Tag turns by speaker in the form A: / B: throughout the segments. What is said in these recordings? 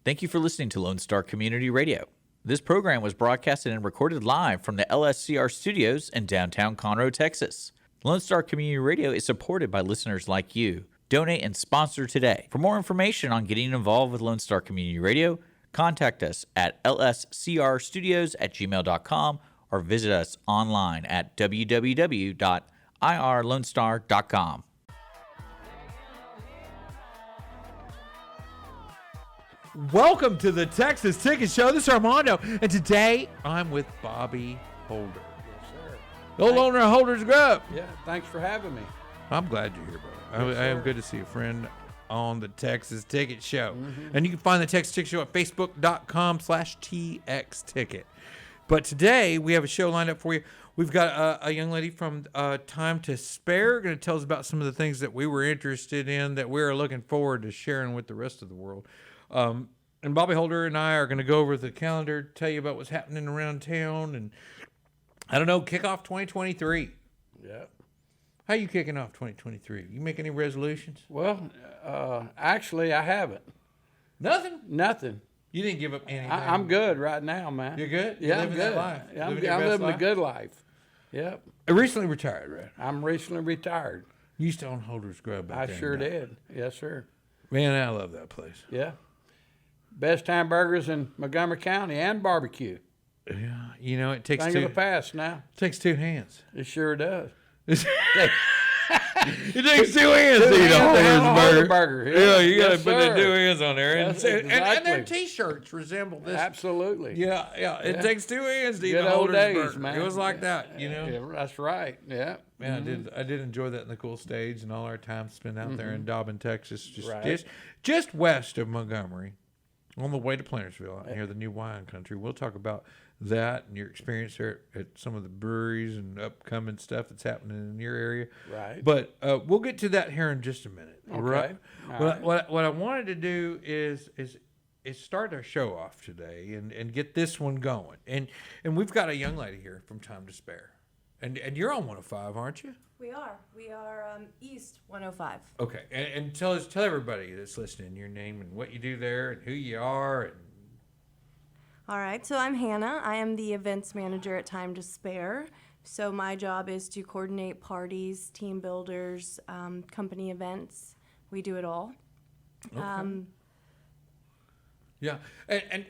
A: Thank you for listening to Lone Star Community Radio. This program was broadcasted and recorded live from the LSCR studios in downtown Conroe, Texas. Lone Star Community Radio is supported by listeners like you. Donate and sponsor today. For more information on getting involved with Lone Star Community Radio, contact us at lscrstudios@gmail.com or visit us online at www.irlonestar.com.
B: Welcome to the Texas Ticket Show. This is Armando, and today I'm with Bobby Holder.
C: Yes, sir.
B: The old owner of Holder's Grub.
C: Yeah, thanks for having me.
B: I'm glad you're here, brother.
C: Yes,
B: I am
C: sir.
B: good to see a friend on the Texas Ticket Show. And you can find the Texas Ticket Show at facebook.com/TXTicket. But today we have a show lined up for you. We've got a young lady from Time to Spare going to tell us about some of the things that we were interested in that we're looking forward to sharing with the rest of the world. And Bobby Holder and I are going to go over the calendar, tell you about what's happening around town, and I don't know, kick off 2023.
C: Yeah.
B: How you kicking off 2023? You make any resolutions?
C: Well, actually, I haven't.
B: Nothing. You didn't give up anything.
C: I'm good right now, man.
B: You're good?
C: Yeah,
B: You're
C: I'm
B: living
C: good.
B: that life.
C: Yeah, I'm
B: Living your best
C: living a
B: life?
C: good life. Yep.
B: I recently retired, right?
C: I'm recently retired.
B: You used to own Holder's Grub back
C: I
B: there,
C: sure
B: didn't
C: did. Yes, sir.
B: you? Man, I love that place.
C: Yeah. Best hamburgers in Montgomery County and barbecue.
B: Yeah, you know, it takes
C: Thing
B: two.
C: of the past now.
B: Takes two hands.
C: It sure does.
B: It takes two hands to eat a Holder's burger.
C: Yeah,
B: you got to
C: yes,
B: put the
C: sir.
B: two hands on there, and,
C: Yes,
B: and their
C: exactly.
B: T-shirts resemble this.
C: Absolutely.
B: Yeah. It
C: Yeah.
B: takes two hands to eat
C: Good
B: a
C: old
B: Holder's
C: days,
B: burger.
C: man.
B: It was like that, you know.
C: Yeah, that's right. Yeah.
B: Man, I did enjoy that in the cool stage and all our time spent out there in Dobbin, Texas,
C: Right.
B: just west of Montgomery, on the way to Plantersville, out near the new wine country. We'll talk about that and your experience there at some of the breweries and upcoming stuff that's happening in your area.
C: Right.
B: But we'll get to that here in just a minute.
C: Okay.
B: Right?
C: All right.
B: What I wanted to do is start our show off today and get this one going. And we've got a young lady here from Time to Spare. And you're on 105, aren't you?
D: We are. We are East 105.
B: Okay. And tell everybody that's listening your name and what you do there and who you are. And
D: All right. So I'm Hannah. I am the events manager at Time to Spare. So my job is to coordinate parties, team builders, company events. We do it all.
B: Okay. Yeah. And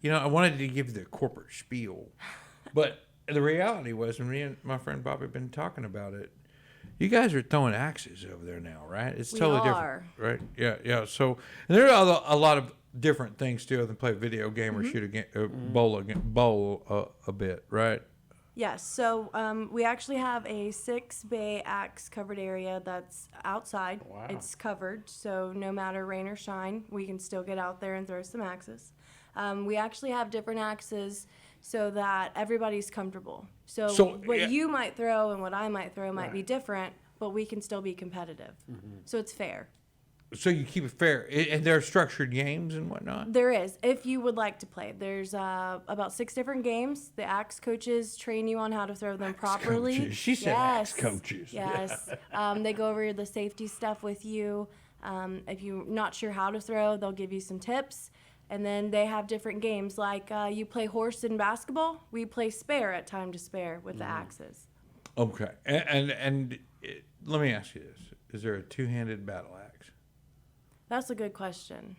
B: I wanted to give you the corporate spiel, but the reality was, when me and my friend Bobby have been talking about it, you guys are throwing axes over there now, right? It's totally different, right? Yeah. So, and there are a lot of different things too, other than play a video game or shoot a game, bowl a bit, right?
D: Yes. So we actually have a 6-bay axe covered area that's outside.
C: Wow.
D: It's covered, so no matter rain or shine, we can still get out there and throw some axes. We actually have different axes so that everybody's comfortable. So what you might throw and what I might throw might be different, but we can still be competitive. So it's fair.
B: So you keep it fair, and there are structured games and whatnot.
D: There is, if you would like to play. There's about 6 different games. The axe coaches train you on how to throw them properly.
B: Coaches. She said axe coaches.
D: Yes. They go over the safety stuff with you. If you're not sure how to throw, they'll give you some tips. And then they have different games, like you play horse in basketball. We play spare at Time to Spare with the axes.
B: Okay, and let me ask you this: is there a two-handed battle axe?
D: That's a good question.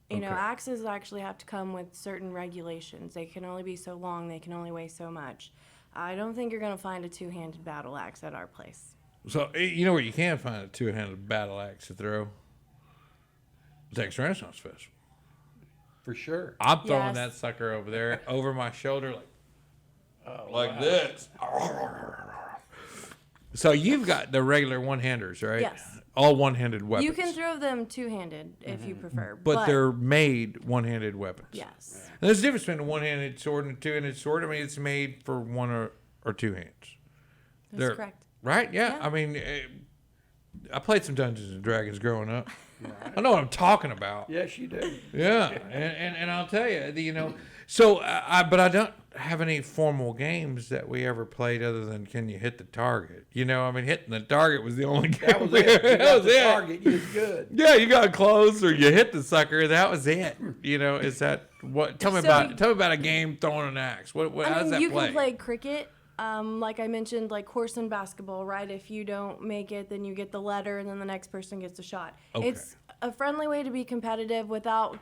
D: You know,
B: Okay.
D: axes actually have to come with certain regulations. They can only be so long. They can only weigh so much. I don't think you're going to find a two-handed battle axe at our place.
B: So you know where you can find a two-handed battle axe to throw? Texas Renaissance Festival.
C: For sure.
B: I'm throwing
D: Yes.
B: that sucker over there over my shoulder like
C: wow.
B: this. So you've got the regular one-handers, right?
D: Yes.
B: All one-handed weapons.
D: You can throw them two-handed if you prefer.
B: but they're made one-handed weapons.
D: Yes.
B: And there's a difference between a one-handed sword and a two-handed sword. I mean, it's made for one or two hands.
D: That's correct.
B: Right? Yeah.
D: Yeah.
B: I mean, I played some Dungeons and Dragons growing up. I know what I'm talking about.
C: Yes, you do.
B: Yeah, and I'll tell you, so but I don't have any formal games that we ever played other than can you hit the target? Hitting the target was the only game.
C: That was it. You got the target. You're good.
B: Yeah, you got close or you hit the sucker. That was it. Is that what? Tell me about a game throwing an axe. How does that
D: you
B: play?
D: can play cricket. Like I mentioned, like horse and basketball, right? If you don't make it, then you get the letter, and then the next person gets a shot.
B: Okay.
D: It's a friendly way to be competitive without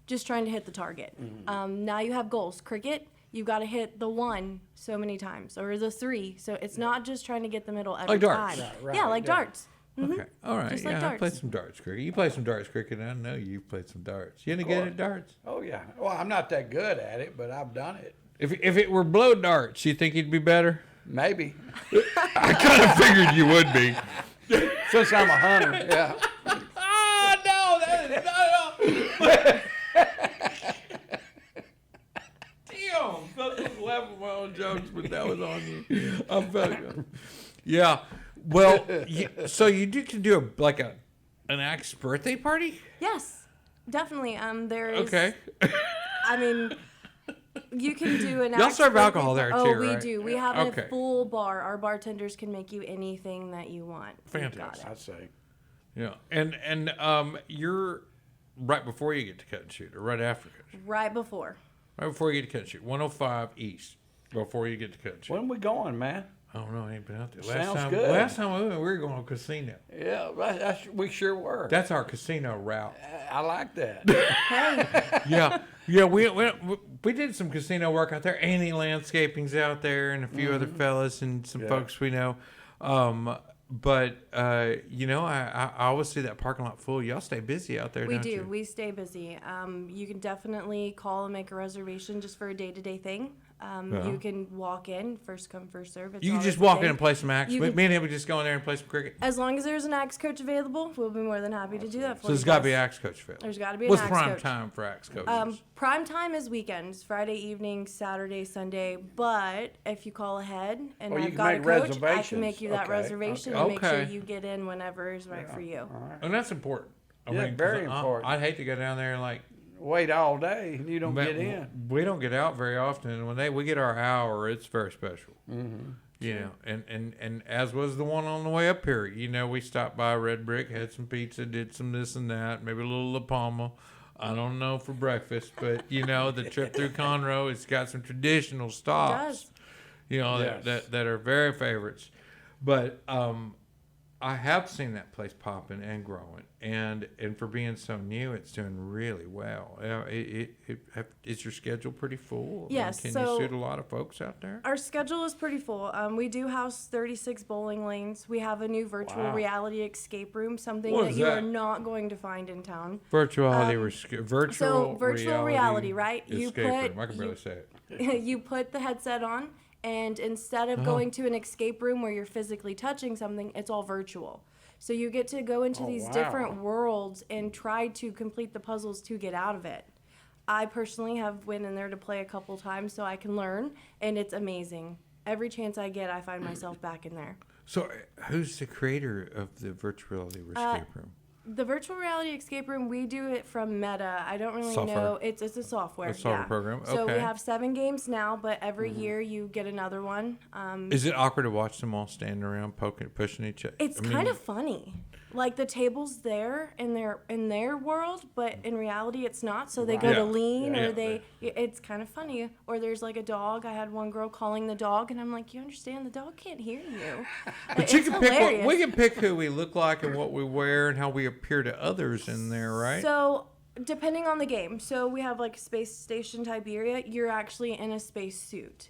D: just trying to hit the target. Now you have goals. Cricket, you've got to hit the 1 so many times, or the 3. So it's not just trying to get the middle every
B: Like darts.
D: time.
C: Right,
D: Yeah, like darts.
B: Okay, all right.
D: Just like
B: I
D: darts.
B: played some darts cricket. You play some darts cricket. I know you've played some darts. You any good at darts?
C: Oh, yeah. Well, I'm not that good at it, but I've done it.
B: If it were blow darts, you think you'd be better?
C: Maybe.
B: I kind of figured you would be.
C: Since I'm a hunter, yeah.
B: Oh, no, that is not at all. Damn, I was laughing at my own jokes, but that was on you. I felt it. Yeah. Well, so you can do an axe birthday party?
D: Yes, definitely. There is.
B: Okay.
D: I mean, you can do an.
B: Y'all
D: axe
B: serve
D: birthday
B: alcohol there
D: par-
B: too,
D: Oh, we
B: right?
D: do. We have
B: Okay.
D: a full bar. Our bartenders can make you anything that you want. We've got
B: Fantastic.
D: it.
C: I'd say.
B: Yeah. And you're right before you get to cut and shoot, or right after cut and shoot?
D: Right before.
B: Right before you get to cut and shoot. 105 East. Before you get to cut and shoot.
C: When we going, man?
B: I don't know. I ain't been out there.
C: Sounds good.
B: Last time we were going to a casino.
C: Yeah, we sure were.
B: That's our casino route.
C: I like that.
D: Hey,
B: Yeah. We did some casino work out there. Annie Landscaping's out there, and a few other fellas and some folks we know. But I always see that parking lot full. Y'all stay busy out there,
D: we
B: don't
D: do.
B: you?
D: We stay busy. You can definitely call and make a reservation just for a day-to-day thing. You can walk in, first come, first serve. It's
B: You can
D: always
B: just
D: the
B: walk in
D: thing.
B: and play some axe.
D: You
B: Me
D: can-
B: and him would just go in there and play some cricket.
D: As long as there's an axe coach available, we'll be more than happy to do that for
B: So
D: you.
B: there's got to be
D: guys.
B: axe coach available.
D: There's got to be an
B: What's
D: axe
B: prime
D: coach.
B: time for axe coaches?
D: Prime time is weekends, Friday evening, Saturday, Sunday. But if you call ahead and
C: Well, you
D: I've
C: can
D: got a
C: make
D: coach, I
C: reservations.
D: can make you that
C: Okay,
D: reservation
B: okay.
D: and make sure
B: Okay.
D: you get in whenever is right for you.
B: And that's important. I
C: Yeah,
B: mean, 'cause
C: very important.
B: I'd hate to go down there and
C: Wait all day and you don't
B: but
C: get in.
B: We don't get out very often, and when we get our hour, it's very special. And as was the one on the way up here. We stopped by Red Brick, had some pizza, did some this and that, maybe a little La Palma. I don't know for breakfast, but the trip through Conroe, it's got some traditional stops.
C: Yes.
B: that are very favorites. But I have seen that place popping and growing, and for being so new, it's doing really well. Is your schedule pretty full?
D: Yes,
B: Can
D: so-
B: you shoot a lot of folks out there?
D: Our schedule is pretty full. We do house 36 bowling lanes. We have a new virtual
C: Wow.
D: reality escape room, something
B: What
D: that
B: is
D: you
B: that?
D: are not going to find in town.
B: Virtual
D: virtual reality, right? You
B: Escape
D: put-
B: room. I can barely
D: you-
B: say it.
D: You put the headset on, and instead
B: Uh-huh.
D: of going to an escape room where you're physically touching something, it's all virtual. So you get to go into these
C: wow.
D: different worlds and try to complete the puzzles to get out of it. I personally have went in there to play a couple times so I can learn, and it's amazing. Every chance I get, I find myself back in there.
B: So, who's the creator of the virtual reality escape room?
D: The virtual reality escape room, we do it from Meta. I don't really
B: Software.
D: know. It's a software.
B: A software
D: yeah.
B: program,
D: So we
B: okay.
D: have 7 games now, but every year you get another one.
B: Is it awkward to watch them all standing around pushing each other?
D: It's kind of funny. Like the table's there in their world, but in reality it's not. So they go
B: Yeah.
D: to lean,
B: Yeah.
D: or it's kind of funny. Or there's like a dog. I had one girl calling the dog, and I'm like, you understand the dog can't hear you.
B: But
D: It's
B: you can
D: hilarious.
B: we can pick who we look like and what we wear and how we appear to others in there, right?
D: So depending on the game, so we have like a space station type area. You're actually in a space suit.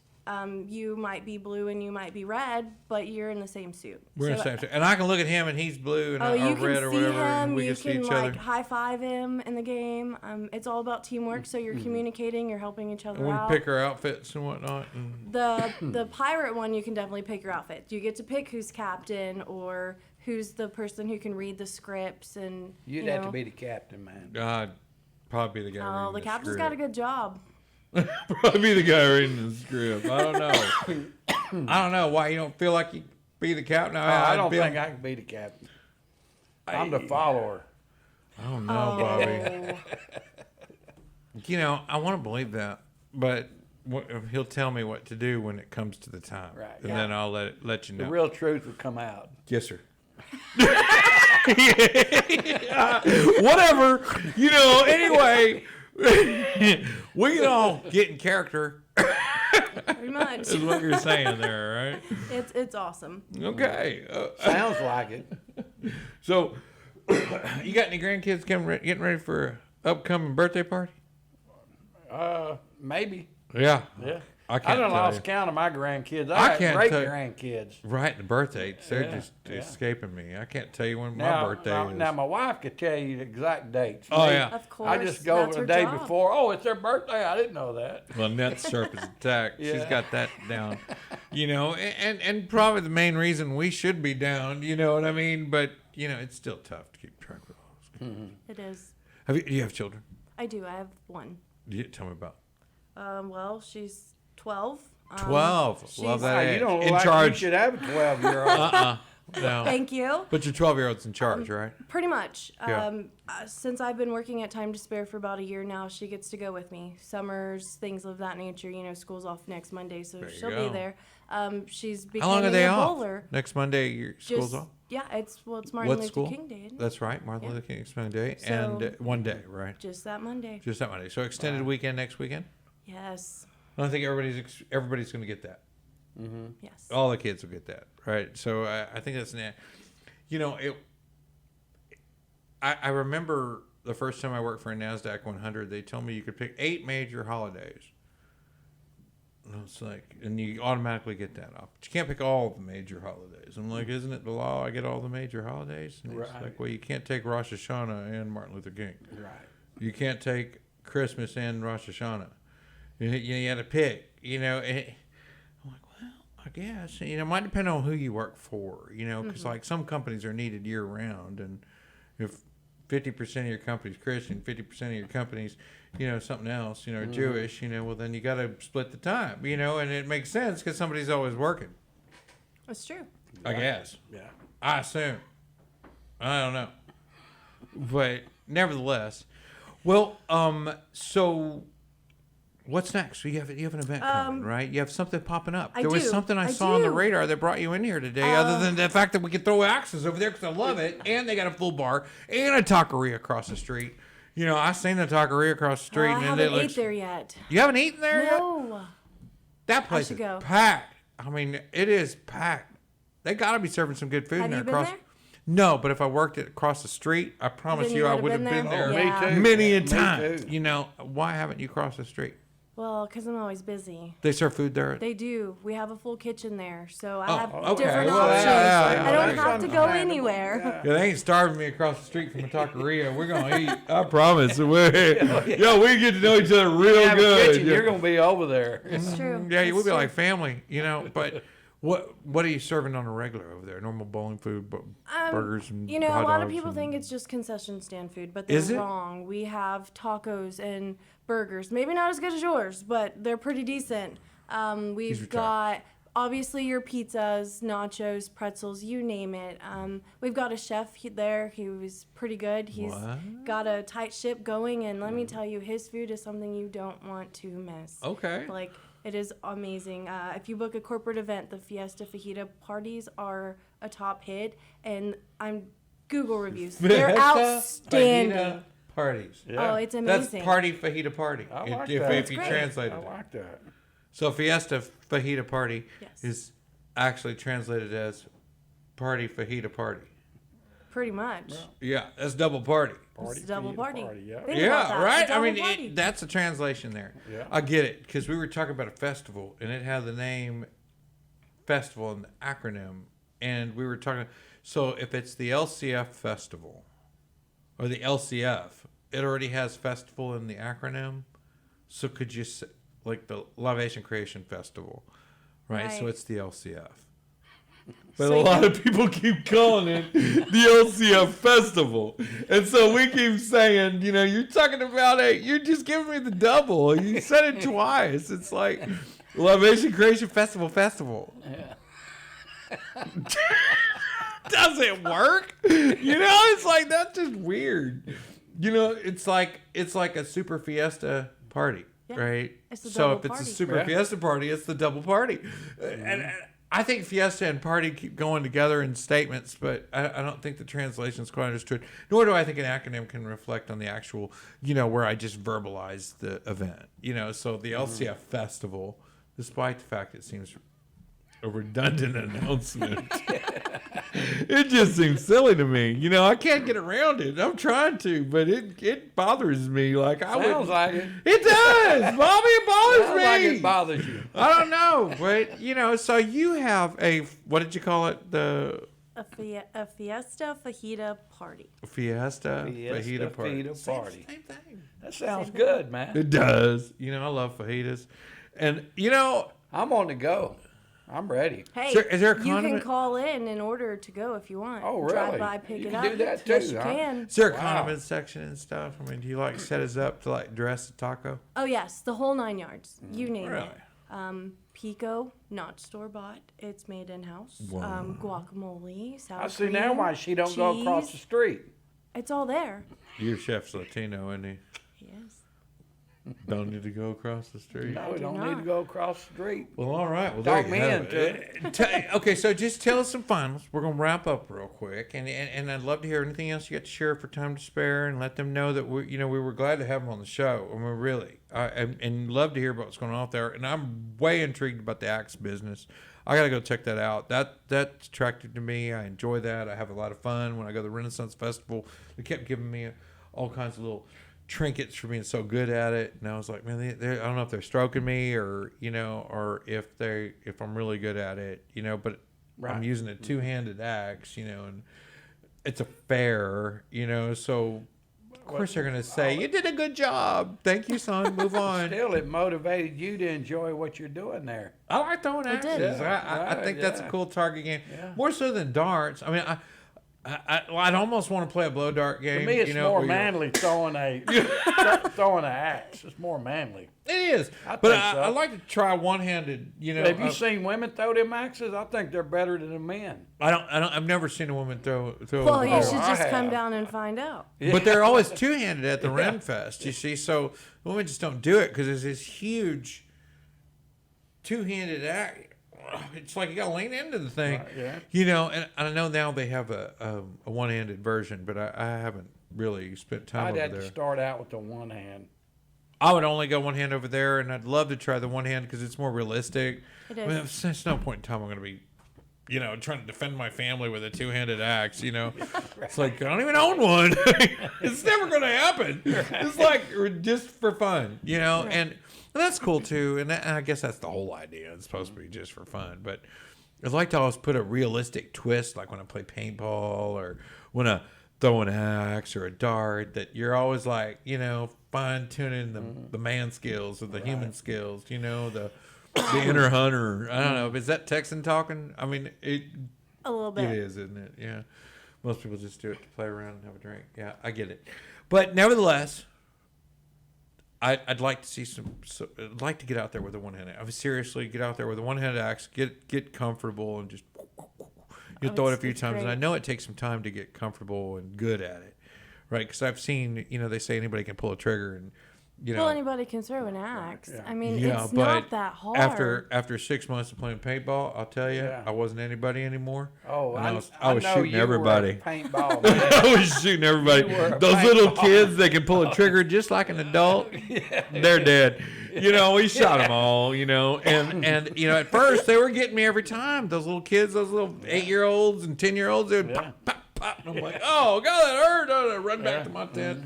D: You might be blue and you might be red, but you're in the same suit.
B: We're in the
D: So-
B: same suit. And I can look at him and he's blue and
D: Oh,
B: or
D: you can
B: red or
D: see
B: whatever, and
D: him.
B: we
D: You
B: can see
D: can
B: each
D: like
B: other.
D: high five him in the game. It's all about teamwork. So you're communicating. You're helping each other
B: And we can
D: out.
B: pick our outfits and whatnot. And
D: The pirate one, you can definitely pick your outfit. You get to pick who's captain or who's the person who can read the scripts and
C: You'd
D: you
C: have
D: know.
C: to be the captain, man.
B: I'd probably be the guy
D: Oh,
B: reading
D: the captain's
B: script.
D: got a good job.
B: Probably be the guy reading the script. I don't know. I don't know why you don't feel like you be the captain.
C: I don't
B: feel-
C: think I can be the captain. I'm the follower.
B: Oh no, Bobby. You know, I want to believe that, but he'll tell me what to do when it comes to the time,
C: Right.
B: And then I'll let you know.
C: The real truth will come out.
B: Yes, sir. Whatever. You know, anyway, we can all get in character.
D: Pretty much.
B: Is what you're saying there, right?
D: It's awesome.
B: Okay.
C: Sounds like it.
B: So, you got any grandkids getting ready for an upcoming birthday party?
C: Maybe.
B: Yeah.
C: Yeah.
B: I
C: I
B: can't
C: done
B: tell
C: lost
B: you.
C: count of my grandkids.
B: I
C: I got
B: can't
C: great
B: tell you.
C: grandkids.
B: Right, the birthdays. They're
C: Yeah,
B: just
C: yeah.
B: escaping me. I can't tell you when
C: Now,
B: my birthday is.
C: now, my wife could tell you the exact dates.
B: Oh,
C: Me,
B: yeah.
D: Of course.
C: I just go
D: that's
C: the
D: her
C: day
D: job.
C: before. Oh, it's their birthday. I didn't know that.
B: Well, net surface attack. She's
C: Yeah.
B: got that down. You know, and probably the main reason we should be down, you know what I mean? But, you know, it's still tough to keep track of all those.
D: It is.
B: Do you have children?
D: I do. I have one.
B: Tell me about.
D: Well, she's 12.
B: 12. Love
D: she's-
B: that age.
C: You don't
B: In
C: look like
B: charge.
C: you should have a 12-year-old.
B: No.
D: Thank you.
B: But your 12-year-old's in charge, right?
D: Pretty much.
B: Yeah.
D: Since I've been working at Time to Spare for about a year now, she gets to go with me. Summers, things of that nature. You know, school's off next Monday, so
B: There you
D: she'll
B: go.
D: be there. She's becoming
B: How long are they
D: a
B: off?
D: bowler.
B: Next Monday, your school's
D: Just-
B: off?
D: Yeah, it's Martin
B: What
D: Luther
B: school?
D: King Day. Isn't it?
B: That's right, Martin
D: Yeah.
B: Luther King Extended Day.
D: So-
B: And one day, right?
D: Just that Monday.
B: Just that Monday. So extended weekend next weekend?
D: Yes.
B: I don't think everybody's going to get that.
D: Yes.
B: All the kids will get that, right? So I think that's you know, I remember the first time I worked for a NASDAQ 100, they told me you could pick 8 major holidays. And I was like, and you automatically get that off. But you can't pick all the major holidays. I'm like, isn't it the law I get all the major holidays? And he's
C: Right.
B: like, well, you can't take Rosh Hashanah and Martin Luther King.
C: Right.
B: You can't take Christmas and Rosh Hashanah. You had to pick, you know. And I'm like, well, I guess. You know, it might depend on who you work for, you know, because like some companies are needed year round. And if 50% of your company's Christian, 50% of your company's, you know, something else, you know, Jewish, you know, well, then you got to split the time, you know, and it makes sense because somebody's always working,
D: That's true.
B: I guess.
C: Yeah.
B: I assume. I don't know. But nevertheless, well, so what's next? So you have an event coming, right? You have something popping up.
D: I
B: There was
D: do.
B: something I
D: I
B: saw on the
D: do.
B: radar that brought you in here today, other than the fact that we could throw axes over there because I love it, and they got a full bar and a taqueria across the street. You know, I seen the taqueria across the street,
D: I
B: and it
D: haven't
B: looks.
D: ate there yet.
B: You haven't eaten there yet?
D: No.
B: That place
D: should
B: is
D: go.
B: packed. I mean, it is packed. They got to be serving some good food
D: Have
B: in there.
D: you been
B: across.
D: there?
B: No, but if I worked it across the street, I promise
D: Then
B: you,
D: you
B: I
D: would've
B: would have
D: been
B: been
D: there?
B: there.
D: Yeah.
C: Me too.
B: Many a
C: Me
B: time.
C: too.
B: You know, why haven't you crossed the street?
D: Well, because I'm always busy.
B: They serve food there.
D: They do. We have a full kitchen there, so I
B: Oh,
D: have
B: okay.
D: different
B: Well,
D: options.
B: yeah,
D: I don't
B: yeah.
D: have to go anywhere.
B: Yeah, they ain't starving me across the street from a taqueria. We're gonna eat. I promise. We get to know each other real
C: Have a
B: good.
C: kitchen, you're gonna be over there.
D: It's true.
B: Yeah,
D: It's
B: we'll be
D: true.
B: like family, you know. But what are you serving on a regular over there? Normal bowling food, burgers and
D: You know,
B: hot
D: a lot of
B: dogs
D: people
B: and-
D: think it's just concession stand food, but they're
B: Is it?
D: wrong. We have tacos and burgers. Maybe not as good as yours, but they're pretty decent. We've
B: retired.
D: got obviously your pizzas, nachos, pretzels, you name it. We've got a chef there. He was pretty good. He's
B: What?
D: got a tight ship going, and let me tell you, his food is something you don't want to miss.
B: Okay.
D: Like, it is amazing. If you book a corporate event, the Fiesta Fajita parties are a top hit, and I'm Google reviews. They're
B: Fiesta
D: outstanding.
B: Fajita parties.
D: Oh, it's amazing.
B: That's party fajita party.
C: I like
B: if
C: that.
B: if you
D: That's great.
B: translated
C: I
B: it.
C: like that.
B: So Fiesta Fajita party
D: Yes.
B: is actually translated as party fajita party.
D: Pretty much.
B: Yeah, that's double party.
D: It's a double
C: fajita
D: party.
C: yeah.
D: Think about
B: Yeah,
D: that,
B: right.
D: a
B: I mean,
D: double party.
B: that's a translation there.
C: Yeah.
B: I get it because we were talking about a festival and it had the name festival in the acronym, and we were talking. So if it's the LCF festival or the LCF, it already has festival in the acronym. So could you say, like the Live Creation Festival, right? So
D: Right.
B: it's the LCF. But
D: So
B: a lot
D: you-
B: of people keep calling it the LCF Festival. And so we keep saying, you know, you're talking about it. You're just giving me the double. You said it twice. It's like Live Creation Festival. doesn't work. It's like, that's just weird. It's like a super fiesta party, right?
D: It's a
B: So
D: double
B: if it's
D: party.
B: a super fiesta party, it's the double party. And I think fiesta and party keep going together in statements, but I don't think the translation is quite understood. Nor do I think an acronym can reflect on the actual, where I just verbalize the event. So the LCF Festival, despite the fact it seems a redundant announcement, it just seems silly to me. I can't get around it. I'm trying to, but it bothers me. Like
C: Sounds like it.
B: It does, Bobby. It bothers
C: Sounds
B: me.
C: like it bothers you.
B: I don't know, but so you have what did you call it? The
D: A fiesta fajita party.
B: Fiesta fajita party.
C: Fajita party.
B: Same thing.
C: That sounds good, man.
B: It does. I love fajitas, and
C: I'm on the go. I'm ready.
D: Hey,
B: Is there a
D: you can
B: condiment?
D: call in order to go if you want.
C: Oh, really?
D: Drive by, pick
C: You
D: it
C: can
D: up.
C: do that
D: Yes,
C: too,
D: you
C: huh?
D: can.
B: Is there a
C: Wow.
B: condiment section and stuff? I mean, do you set us up to dress the taco?
D: Oh yes, the whole 9 yards. You name
B: Really?
D: it. Pico, not store bought. It's made in house. Guacamole, sour
C: I see
D: cream,
C: now why she don't go across the
D: cheese.
C: street.
D: It's all there.
B: Your chef's Latino, isn't he?
D: Yes.
B: Don't need to go across the street.
C: No, we
D: do
C: don't
D: not.
C: need to go across the street.
B: Well, all right. Well,
C: Talk
B: there
C: me
B: you have
C: into
B: it. Okay, so just tell us some finals. We're gonna wrap up real quick, and I'd love to hear anything else you got to share for time to spare, and let them know that we were glad to have them on the show. I mean, really, and love to hear about what's going on out there. And I'm way intrigued about the axe business. I gotta go check that out. That's attractive to me. I enjoy that. I have a lot of fun when I go to the Renaissance Festival. They kept giving me all kinds of little trinkets for being so good at it, and I was like, man, I don't know if they're stroking me or or if I'm really good at it, but I'm
C: Right.
B: using a two-handed axe, and it's a fair, so of course they're gonna say you did a good job, thank you, son, move on.
C: Still, it motivated you to enjoy what you're doing there.
B: I like throwing
D: It
B: axes.
D: did.
B: I think that's a
C: Yeah.
B: cool target game,
C: Yeah.
B: more so than darts. I mean, I'd almost want to play a blow dart game.
C: To me, it's more
B: where you're-
C: manly throwing throwing an axe. It's more manly.
B: It is,
C: I
B: but
C: think so.
B: I like to try one-handed.
C: Have you seen women throw them axes? I think they're better than the men.
B: I've never seen a woman throw.
D: Well, you
B: a
D: should
C: I
D: just come
C: have.
D: down and find out.
B: But they're always two-handed at the Ren Fest. You see, so women just don't do it because there's this huge two-handed act. It's like you got to lean into the thing,
C: Right, yeah.
B: And I know now they have a one-handed version, but I haven't really spent time
C: I'd
B: over
C: have
B: there.
C: to start out with the one hand.
B: I would only go one hand over there, and I'd love to try the one hand because it's more realistic.
D: It
B: I mean,
D: is.
B: there's no point in time I'm going to be, trying to defend my family with a two-handed axe. It's like I don't even own one. It's never going to happen. It's like just for fun, and that's cool too. And I guess that's the whole idea. It's supposed to be just for fun, but I'd like to always put a realistic twist, like when I play paintball or when I throw an axe or a dart. That you're always like, fine tuning the man skills or the human skills. The inner hunter. I don't know. Is that Texan talking? I mean, it
D: A little bit.
B: is, isn't it? Yeah. Most people just do it to play around and have a drink. Yeah, I get it. But nevertheless, I'd like to see I'd like to get out there with a one-handed. I mean, seriously, get out there with a one-handed axe. Get comfortable and just throw it a few
D: it's
B: times. And I
D: great.
B: know it takes some time to get comfortable and good at it, right? Because I've seen, they say anybody can pull a trigger and.
D: Well, anybody can throw an axe.
C: Yeah.
D: I mean,
B: Yeah,
D: it's
B: but
D: not that hard.
B: after 6 months of playing paintball, I'll tell you,
C: Yeah.
B: I wasn't anybody anymore.
C: Oh,
B: And I was
C: I know
B: shooting
C: you
B: everybody.
C: Were a paintball man.
B: I was shooting everybody.
C: You were a
B: Those little
C: paintball.
B: kids, they can pull a trigger just like an adult. They're dead. We shot them all, and at first they were getting me every time. Those little kids, those little 8-year-olds and 10-year-olds, they would
C: Yeah.
B: pop, pop, pop. And I'm like, oh, God, that hurt. I run back to my tent.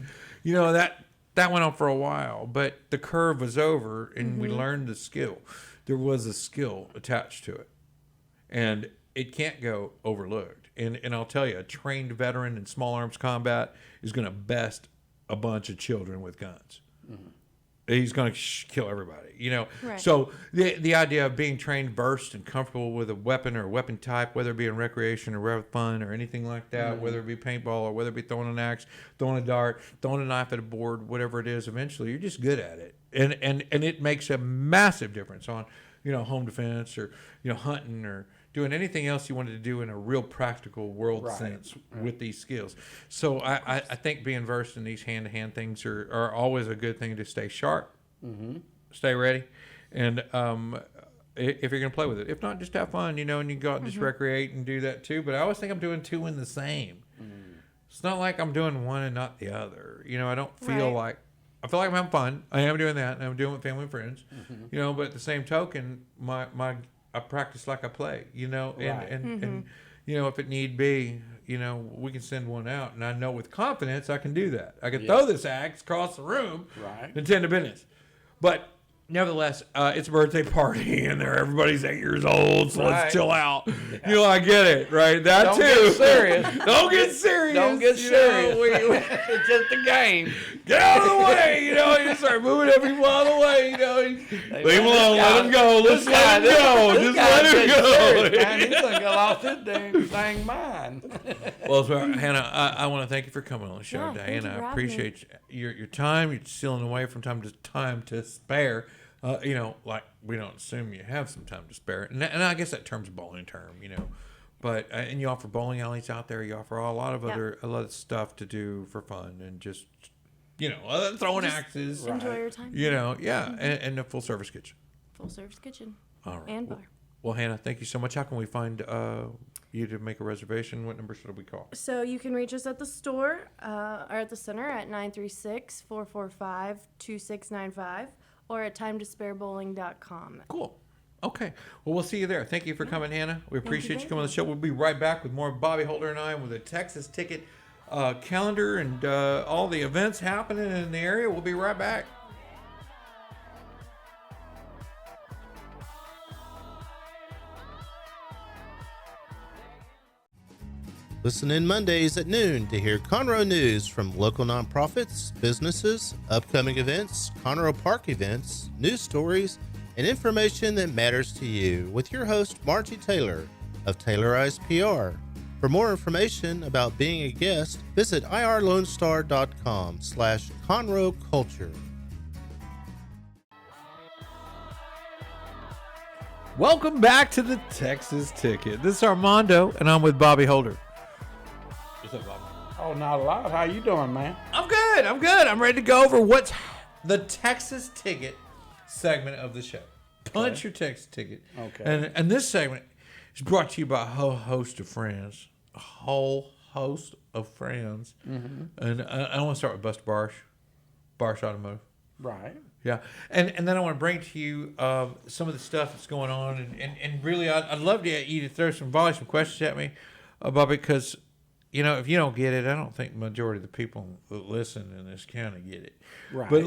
B: That went on for a while, but the curve was over and we learned the skill. There was a skill attached to it, and it can't go overlooked. And I'll tell you, a trained veteran in small arms combat is going to best a bunch of children with guns. He's going to kill everybody,
D: Right.
B: So the idea of being trained, versed, and comfortable with a weapon or a weapon type, whether it be in recreation or fun or anything like that, whether it be paintball or whether it be throwing an axe, throwing a dart, throwing a knife at a board, whatever it is, eventually you're just good at it. And it makes a massive difference on, home defense or, hunting or doing anything else you wanted to do in a real practical world sense with these skills. So I think being versed in these hand-to-hand things are always a good thing to stay sharp, stay ready, and if you're going to play with it. If not, just have fun, and you can go out and just recreate and do that too. But I always think I'm doing two in the same. It's not like I'm doing one and not the other. I don't feel like, I feel like I'm having fun. I am doing that, and I'm doing it with family and friends. But at the same token, I practice like I play, and if it need be, we can send one out, and I know with confidence I can do that. I can throw this axe across the room and tend to business. But nevertheless, it's a birthday party, and everybody's 8 years old, so let's chill out. I get it, right? That
C: Don't
B: too.
C: get serious.
B: Don't get serious.
C: Don't get serious. It's just a game.
B: Get out of the way, you start moving every people out of the way, leave him alone, let him go, just let him go, just let him go.
C: Man, he's gonna get lost his dang mind.
B: Well, Hannah, I want to thank you for coming on the show today, and
D: thank you for
B: I
D: having
B: appreciate your time. You're stealing away from time to spare. Like we don't assume you have some time to spare, and I guess that term's a bowling term, But and you offer bowling alleys out there. You offer a lot of stuff to do for fun and just throwing axes.
D: Enjoy your time.
B: And a full service kitchen.
D: Full service kitchen.
B: All right.
D: And bar.
B: Well, Hannah, thank you so much. How can we find you to make a reservation? What number should we call?
D: So you can reach us at the store or at the center at 936-445-2695 or at timetosparebowling.com.
B: Cool. Okay. Well, we'll see you there. Thank you for coming, Hannah. We appreciate you coming on the show. We'll be right back with more Bobby Holder and I with a Texas ticket calendar and all the events happening in the area. We'll be right back.
E: Listen in Mondays at noon to hear Conroe news from local nonprofits, businesses, upcoming events, Conroe Park events, news stories, and information that matters to you with your host, Margie Taylor of Taylorized PR. For more information about being a guest, visit irlonestar.com/Conroe Culture.
B: Welcome back to the Texas Ticket. This is Armando, and I'm with Bobby Holder. What's up, Bobby?
C: Oh, not a lot. How you doing, man?
B: I'm good. I'm ready to go over what's the Texas Ticket segment of the show. Punch your Texas Ticket.
C: Okay.
B: And this segment is brought to you by a whole host of friends. A whole host of friends. Mm-hmm. And I want to start with Buster Barsh Automotive.
C: Right.
B: Yeah. And then I want to bring to you some of the stuff that's going on. And really, I'd love you to throw some questions at me, Bobby, because if you don't get it, I don't think the majority of the people that listen in this county get it.
C: Right.
B: But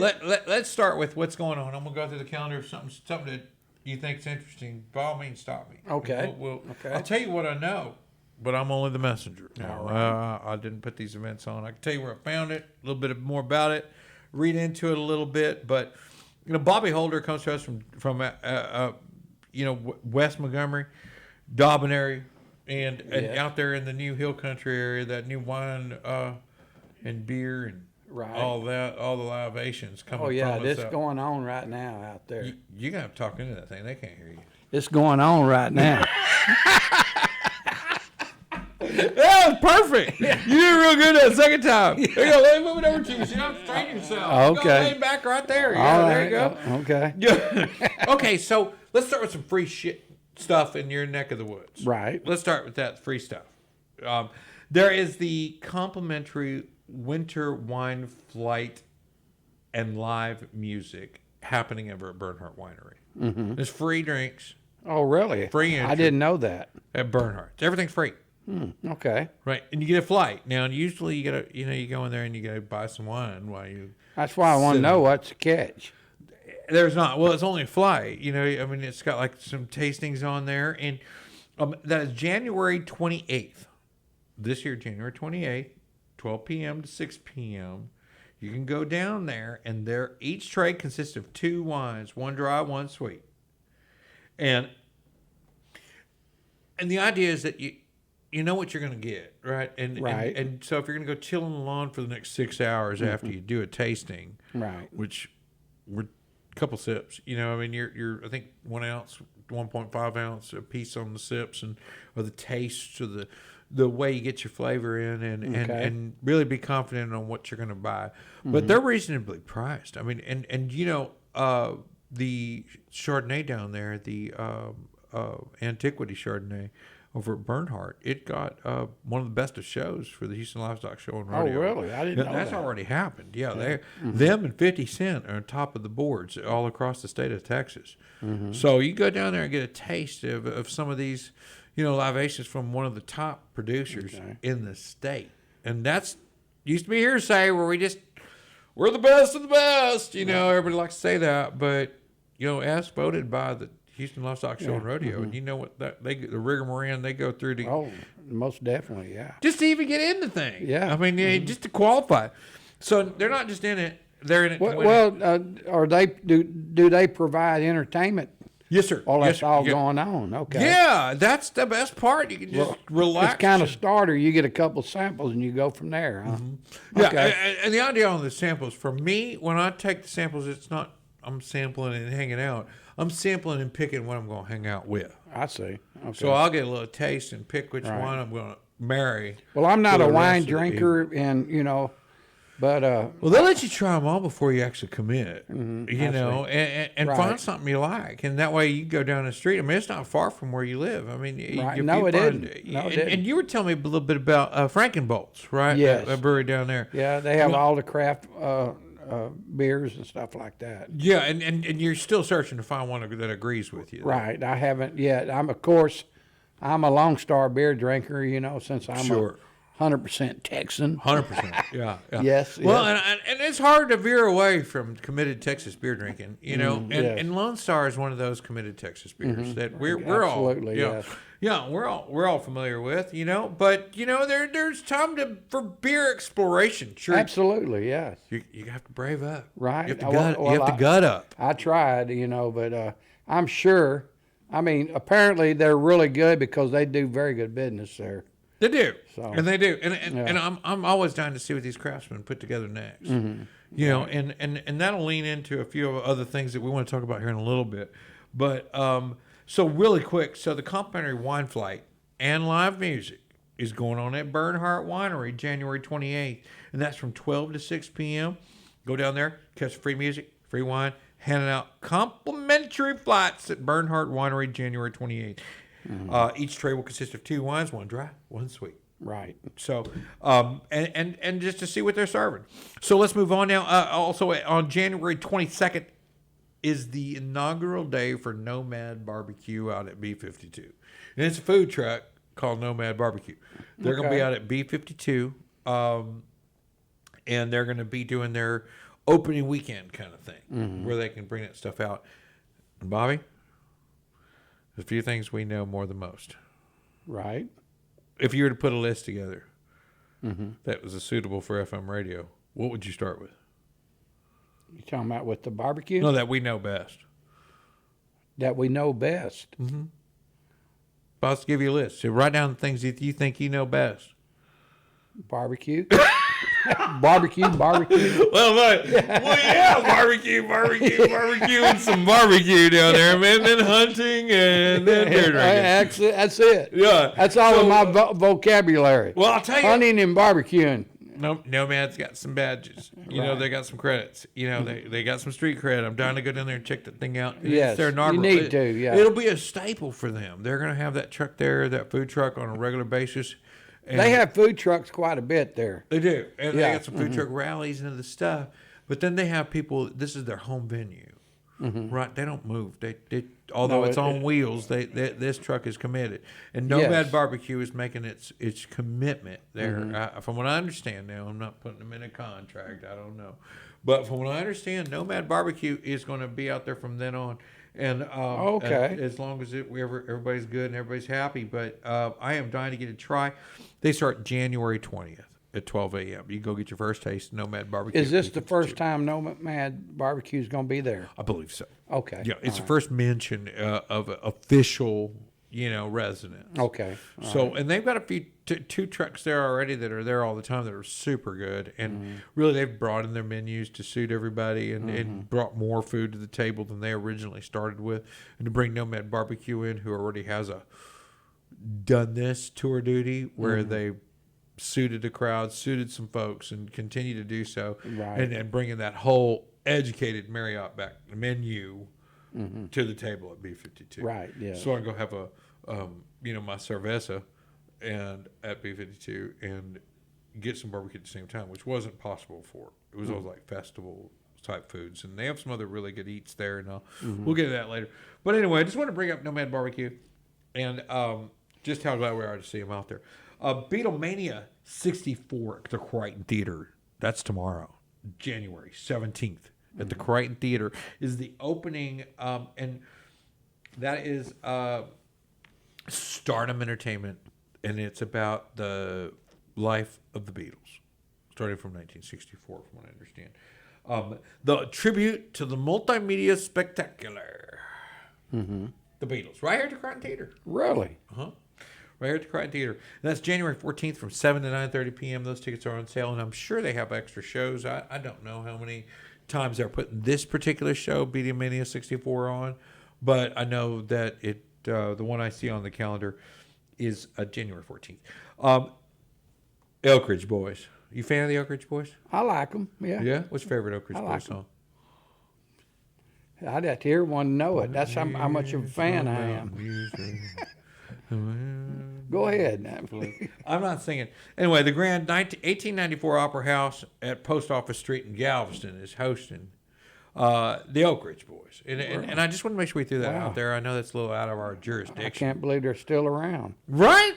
B: let's start with what's going on. I'm going to go through the calendar. If something that you think is interesting, by all means, stop me.
C: Okay.
B: Okay. I'll tell you what I know, but I'm only the messenger. I didn't put these events on. I can tell you where I found it, a little bit more about it, read into it a little bit. But, Bobby Holder comes to us from West Montgomery, Dobbin area. And out there in the new Hill Country area, that new wine and beer and all that, all the libations coming.
C: Oh yeah,
B: from
C: this
B: us
C: going on right now out there.
B: You gotta talk into that thing; they can't hear you.
C: It's going on right now.
B: That was perfect. You did real good that second time. There you go. Let me move it over to you. So you don't strain yourself.
C: Okay.
B: Go lay back right there. Yeah, there you go.
C: Okay.
B: Okay, so let's start with some free stuff in your neck of the woods.
C: Right.
B: Let's start with that free stuff. There is the complimentary winter wine flight and live music happening over at Bernhardt Winery. Mm-hmm. There's free drinks.
C: Oh, really?
B: Free entry
C: I didn't know that.
B: At Bernhardt. Everything's free.
C: Okay.
B: Right. And you get a flight. Now, usually you gotta, you go in there and you gotta buy some wine while you.
C: That's why I want to know what's the catch.
B: There's not. Well, it's only a flight. It's got like some tastings on there, and that is January 28th. This year, January 28th, 12 p.m. to 6 p.m. You can go down there, and each tray consists of 2 wines, 1 dry, 1 sweet, and the idea is that you know what you're going to get, right? And so if you're going to go chill on the lawn for the next 6 hours after you do a tasting,
C: right,
B: which we're couple sips. You know, I mean, you're I think 1 ounce, 1.5 ounce a piece on the sips or the taste or the way you get your flavor in and really be confident on what you're going to buy. But they're reasonably priced. I mean, and you know, the Chardonnay down there, the Antiquity Chardonnay over at Bernhardt, it got one of the best of shows for the Houston Livestock Show and Rodeo.
C: Oh, really? I didn't know
B: that's
C: that.
B: already happened. Yeah, them and 50 Cent are on top of the boards all across the state of Texas. So you go down there and get a taste of some of these, you know, libations from one of the top producers in the state. And that's used to be hearsay where we're the best of the best. You know, everybody likes to say that, but you know, as voted by the Houston Livestock Show and Rodeo, and you know what the rigmarole they go through to.
C: Oh, most definitely, yeah.
B: Just to even get into things.
C: Yeah.
B: I mean, just to qualify. So they're not just in it; they're in it.
C: Are they do they provide entertainment?
B: Yes, sir.
C: While
B: Yes,
C: that's
B: sir.
C: all going on, okay.
B: Yeah, that's the best part. You can just relax.
C: It's kind of starter. You get a couple samples and you go from there, huh?
B: Yeah,
C: Okay.
B: and the idea on the samples, for me, when I take the samples, it's not I'm sampling and hanging out. I'm sampling and picking what I'm going to hang out with.
C: I see. Okay.
B: So I'll get a little taste and pick which one I'm going to marry.
C: Well, I'm not
B: for
C: a
B: the
C: wine
B: rest of the
C: drinker, and you know, but
B: Well, they'll let you try them all before you actually commit, you know, and
C: Right.
B: find something you like. And that way you go down the street. I mean, it's not far from where you live. I mean,
C: Right. No, it isn't. No, it
B: and
C: isn't.
B: you were telling me a little bit about Frankenbolt's, right?
C: Yes.
B: That brewery down there.
C: yeah, they have all the craft beers and stuff like that.
B: Yeah, and you're still searching to find one that agrees with you.
C: Right. I haven't yet. I'm a Lone Star beer drinker, you know, since I'm
B: Sure.
C: 100% Texan.
B: 100%. Yeah.
C: Yes,
B: Well,
C: yes.
B: and it's hard to veer away from committed Texas beer drinking, you know. And,
C: yes.
B: and Lone Star is one of those committed Texas beers that we're all
C: Absolutely,
B: you know,
C: yes.
B: yeah, we're all familiar with, you know. But you know, there's time for beer exploration. Sure,
C: Absolutely, yes.
B: you have to brave up.
C: Right.
B: You have to
C: Well,
B: gut. You have to gut up.
C: I tried, you know, but I'm sure. I mean, apparently they're really good because they do very good business there.
B: They do,
C: So,
B: and they do, and I'm always dying to see what these craftsmen put together next. You know, and that'll lean into a few other things that we want to talk about here in a little bit. But so really quick, so the complimentary wine flight and live music is going on at Bernhardt Winery January 28th, and that's from 12 to 6 p.m. Go down there, catch free music, free wine, handing out complimentary flights at Bernhardt Winery January 28th. Each tray will consist of 2 wines, 1 dry, 1 sweet.
C: right.
B: So, and just to see what they're serving. So let's move on now. Also on January 22nd is the inaugural day for Nomad Barbecue out at B52. And it's a food truck called Nomad Barbecue. They're going to be out at B52, and they're going to be doing their opening weekend kind of thing where they can bring that stuff out. And Bobby, there's a few things we know more than most.
C: Right.
B: If you were to put a list together that was suitable for FM radio, what would you start with?
C: You talking about with the barbecue?
B: No, that we know best.
C: That we know best.
B: Boss, give you a list. So write down the things that you think you know best.
C: Barbecue. barbecue.
B: Well, yeah, barbecue, and some barbecue down there, man. Then hunting and then beer drinking.
C: That's it.
B: Yeah.
C: That's all of my vocabulary.
B: Well, I'll tell you.
C: Hunting and barbecuing.
B: Nomad's got some badges. You know, they got some credits. You know, they got some street cred. I'm dying to go down there and check that thing out.
C: Yes,
B: It's their inaugural.
C: you need to, yeah.
B: It'll be a staple for them. They're going to have that truck there, that food truck on a regular basis. And
C: They have food trucks quite a bit there.
B: They do. And
C: Yeah.
B: they got some food truck rallies and other stuff. But then they have people, this is their home venue. Right? They don't move. They although
C: No,
B: it's on wheels, this truck is committed. And Nomad
C: Yes.
B: Barbecue is making its commitment there. From what I understand now, I'm not putting them in a contract. I don't know. But from what I understand, Nomad Barbecue is going to be out there from then on. And
C: Okay.
B: as long as everybody's good and everybody's happy. But I am dying to get a try. They start January 20th at 12 a.m. You go get your first taste. Nomad Barbecue.
C: Is this the first time Nomad Barbecue is going to be there?
B: I believe so.
C: Okay.
B: Yeah, it's the first mention of official residents.
C: Okay.
B: So, and they've got a few, two trucks there already that are there all the time that are super good. And really, they've broadened their menus to suit everybody and brought more food to the table than they originally started with. And to bring Nomad Barbecue in, who already has done this tour duty where they suited the crowd, suited some folks, and continue to do so.
C: Right.
B: And bringing that whole educated Marriott back menu to the table at B52.
C: Right, yeah.
B: So I go have my cerveza and at B52 and get some barbecue at the same time, which wasn't possible before. It was always like festival type foods, and they have some other really good eats there, and we'll get to that later. But anyway, I just want to bring up Nomad Barbecue and just how glad we are to see them out there. Beatlemania 64 at the Crichton Theater. That's tomorrow, January 17th. At the Crichton Theater is the opening, and that is Stardom Entertainment, and it's about the life of the Beatles, starting from 1964, from what I understand. The tribute to the multimedia spectacular, the Beatles, right here at the Crichton Theater.
C: Really?
B: Right here at the Crichton Theater. And that's January 14th from 7 to 9:30 p.m. Those tickets are on sale, and I'm sure they have extra shows. I don't know how many times they're putting this particular show, Beatlemania 64, on, but I know that the one I see on the calendar is January 14th. Elk Ridge Boys. You fan of the Elk Ridge Boys?
C: I like them, yeah.
B: Yeah? What's your favorite Elk Ridge
C: I
B: Boys
C: like 'em.
B: song?
C: I'd have to hear one to know it. That's how much of a fan I am. Go ahead.
B: I'm not singing. Anyway, the grand 1894 Opera House at Post Office Street in Galveston is hosting the Oak Ridge Boys. And I just want to make sure we threw that out there. I know that's a little out of our jurisdiction.
C: I can't believe they're still around.
B: Right?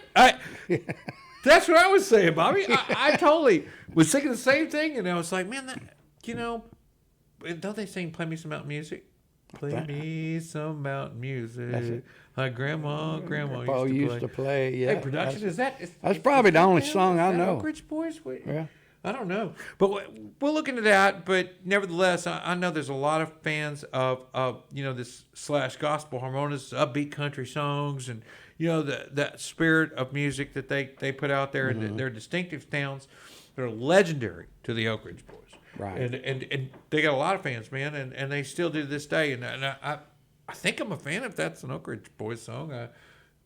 B: That's what I was saying, Bobby. I totally was thinking the same thing, and I was like, man, don't they sing Play Me Some Mountain Music? Play me some mountain music. Like Grandma used to play.
C: Yeah.
B: Hey, production,
C: that's probably the only song I know.
B: Oak Ridge Boys?
C: Yeah.
B: I don't know. But we'll look into that. But nevertheless, I know there's a lot of fans of this / gospel harmonious, upbeat country songs, and that spirit of music that they put out there, and their distinctive sounds that are legendary to the Oak Ridge Boys.
C: Right.
B: And they got a lot of fans, man, and they still do to this day. And I think I'm a fan if that's an Oak Ridge Boys song.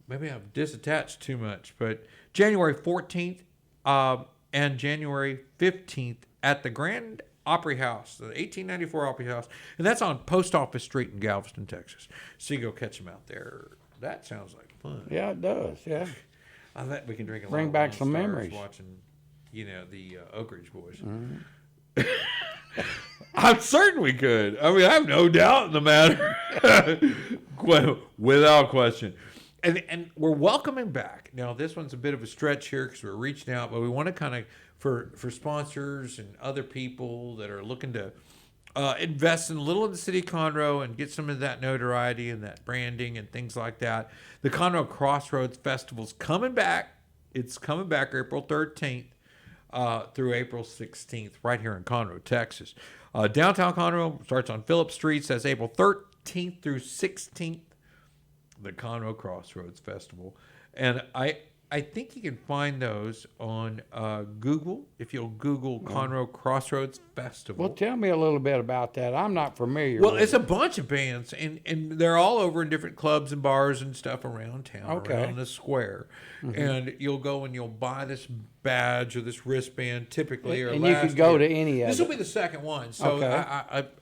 B: Maybe I'm disattached too much. But January 14th and January 15th at the Grand Opry House, the 1894 Opry House. And that's on Post Office Street in Galveston, Texas. So you go catch them out there. That sounds like fun.
C: Yeah, it does. Yeah.
B: I bet we can drink a
C: Bring
B: lot
C: back
B: of
C: some
B: Stars
C: memories.
B: watching, the Oak Ridge Boys. I'm certain we could. I mean, I have no doubt in the matter. Without question. And we're welcoming back. Now, this one's a bit of a stretch here because we're reaching out, but we want to kind of, for sponsors and other people that are looking to invest in a little in the city of Conroe and get some of that notoriety and that branding and things like that. The Conroe Crossroads Festival's coming back. It's coming back April 13th. Through April 16th, right here in Conroe, Texas. Downtown Conroe starts on Phillips Street, says April 13th through 16th, the Conroe Crossroads Festival. And I think you can find those on Google, if you'll Google Conroe Crossroads Festival.
C: Well, tell me a little bit about that. I'm not familiar
B: Well,
C: with
B: it's
C: it.
B: a bunch of bands, and they're all over in different clubs and bars and stuff around town, around the square. And you'll go and you'll buy this badge or this wristband, typically. Or
C: And
B: last
C: you could go
B: year.
C: to any of
B: This
C: it.
B: will be the second one, so
C: Okay.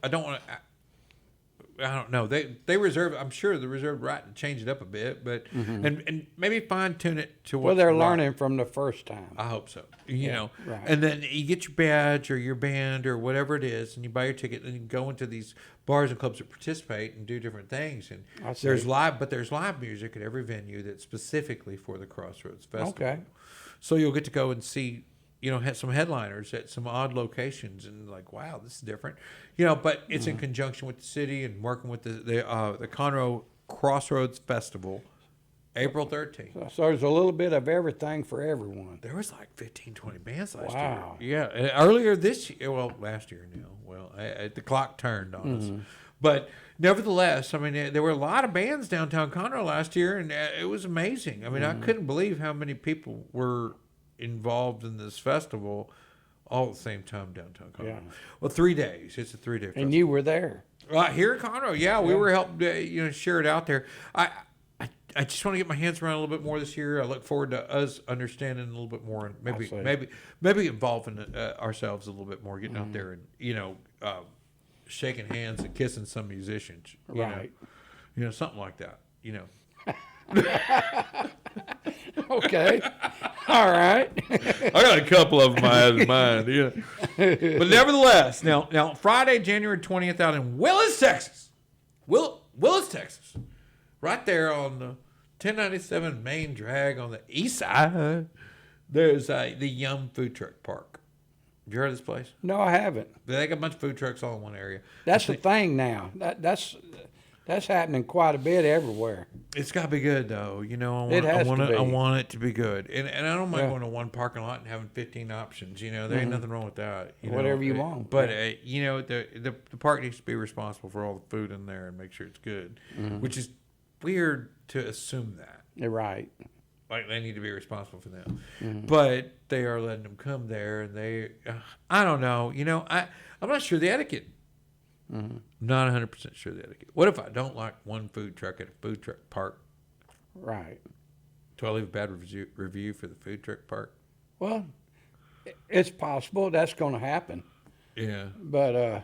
B: I don't want to. I don't know. They reserve. I'm sure the reserved right to change it up a bit, but and maybe fine tune it to what.
C: Well, they're learning from the first time.
B: I hope so. You know,
C: right.
B: and then you get your badge or your band or whatever it is, and you buy your ticket, and you go into these bars and clubs that participate and do different things. And
C: I see.
B: there's live music at every venue that's specifically for the Crossroads Festival.
C: Okay.
B: So you'll get to go and see, some headliners at some odd locations, and like, wow, this is different, But it's in conjunction with the city and working with the Conroe Crossroads Festival, April 13th.
C: So there's a little bit of everything for everyone.
B: There was like 15, 20 bands last
C: Wow.
B: year. Yeah, earlier this year, last year now. Well, the clock turned on us. But nevertheless, I mean, there were a lot of bands downtown Conroe last year, and it was amazing. I mean, I couldn't believe how many people were involved in this festival all at the same time downtown Conroe. Yeah. Well, 3 days. It's a 3-day festival.
C: And you were there.
B: Here in Conroe, we were helping share it out there. I just want to get my hands around a little bit more this year. I look forward to us understanding a little bit more and maybe involving ourselves a little bit more, getting out there and shaking hands and kissing some musicians.
C: Right.
B: Something like that.
C: Okay. All right.
B: I got a couple of them I had in mind. Yeah. But nevertheless, now Friday, January 20th, out in Willis, Texas. Willis, Texas. Right there on the 1097 main drag on the east side, there's the Yum Food Truck Park. Have you heard of this place?
C: No, I haven't.
B: They got a bunch of food trucks all in one area.
C: That's the thing now. That's happening quite a bit everywhere.
B: It's got to be good, though. I want it to be good. And I don't mind going to one parking lot and having 15 options. There ain't nothing wrong with that.
C: Whatever you want.
B: But, the park needs to be responsible for all the food in there and make sure it's good, which is weird to assume that.
C: You're right.
B: Like, they need to be responsible for them. But they are letting them come there, and I don't know. I'm not sure the etiquette. Not 100% sure the etiquette. What if I don't like one food truck at a food truck park?
C: Right.
B: Do I leave a bad review for the food truck park?
C: Well, it's possible that's going to happen.
B: Yeah.
C: But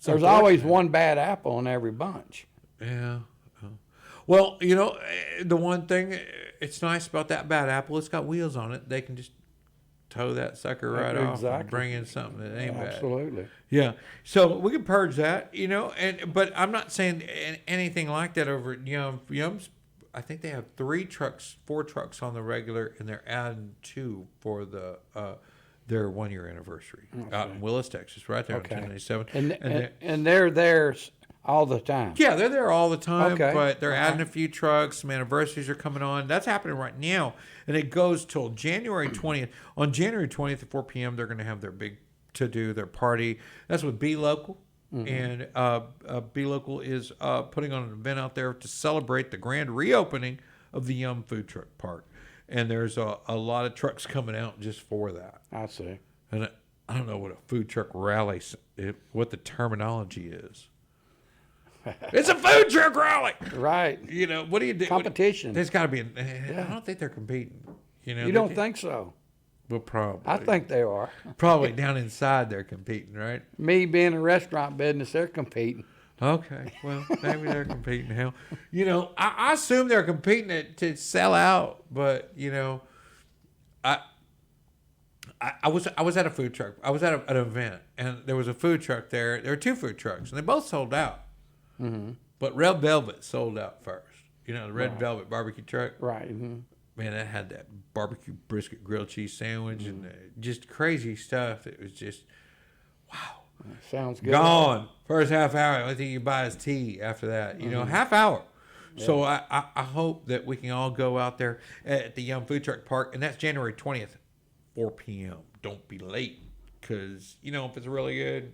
C: there's always one bad apple in every bunch.
B: Yeah. Well, the one thing, it's nice about that bad apple, it's got wheels on it. They can just tow that sucker right off and bring in something that ain't bad.
C: Absolutely.
B: Yeah. So we can purge that, but I'm not saying anything like that over at Yum's. I think they have 4 trucks on the regular, and they're adding 2 for their 1-year anniversary out in Willis, Texas, right there on 1097.
C: And they're there all the time.
B: Yeah, they're there all the time, but they're adding
C: right.
B: a few trucks. Some anniversaries are coming on. That's happening right now, and it goes till January 20th. On January 20th at 4 p.m., they're going to have their big to-do, their party. That's with BeLocal, and BeLocal is putting on an event out there to celebrate the grand reopening of the Yum Food Truck Park. And there's a lot of trucks coming out just for that.
C: I see.
B: And I don't know what a food truck rally, what the terminology is. It's a food truck rally.
C: Right.
B: What do you do?
C: Competition.
B: There's got to be. I don't think they're competing.
C: You don't think so?
B: Well, probably.
C: I think they are.
B: Probably down inside they're competing, right?
C: Me being in restaurant business, they're competing.
B: Okay. Well, maybe they're competing. Hell, I assume they're competing to sell out, but I was at a food truck. I was at an event, and there was a food truck there. There were 2 food trucks, and they both sold out. But Red Velvet sold out first. The Red Velvet barbecue truck.
C: Right.
B: Man, that had that barbecue brisket grilled cheese sandwich and just crazy stuff. It was just, wow.
C: Sounds good.
B: Gone. First half hour. The only thing you buy is tea after that. Half hour. Yeah. So I hope that we can all go out there at the Yum Food Truck Park, and that's January 20th, 4 p.m. Don't be late, because, if it's really good,